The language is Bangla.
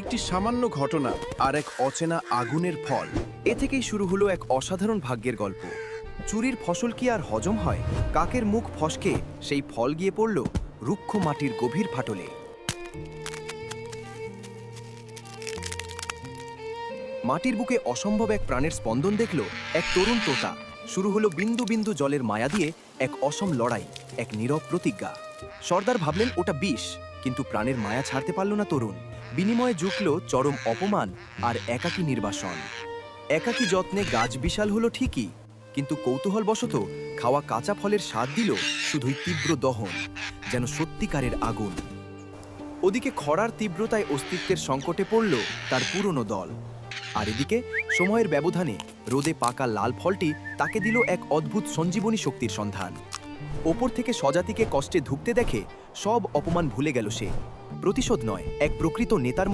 একটি সামান্য ঘটনা আর এক অচেনা আগুনের ফল। এ থেকেই শুরু হলো এক অসাধারণ ভাগ্যের গল্প। চুরির ফসল কি আর হজম হয়? কাকের মুখ ফসকে সেই ফল গিয়ে পড়ল রুক্ষ মাটির গভীর ফাটলে। মাটির বুকে অসম্ভব এক প্রাণের স্পন্দন দেখল এক তরুণ তোতা। শুরু হলো বিন্দু বিন্দু জলের মায়া দিয়ে এক অসম লড়াই, এক নীরব প্রতিজ্ঞা। সর্দার ভাবলেন ওটা বিষ, কিন্তু প্রাণের মায়া ছাড়তে পারল না তরুণ। বিনিময়ে জুকল চরম অপমান আর একাকী নির্বাসন। একাকী যত্নে গাছ বিশাল হলো ঠিকই, কিন্তু কৌতূহলবশত খাওয়া কাঁচা ফলের স্বাদ দিল শুধুই তীব্র দহন, যেন সত্যিকারের আগুন। ওদিকে খরার তীব্রতায় অস্তিত্বের সংকটে পড়ল তার পুরনো দল। আর এদিকে সময়ের ব্যবধানে রোদে পাকা লাল ফলটি তাকে দিল এক অদ্ভুত সঞ্জীবনী শক্তির সন্ধান। ওপর থেকে স্বজাতিকে কষ্টে ধুঁকতে দেখে সব অপমান ভুলে গেল সে। প্রতিশোধ নয়, এক প্রকৃত নেতার মতো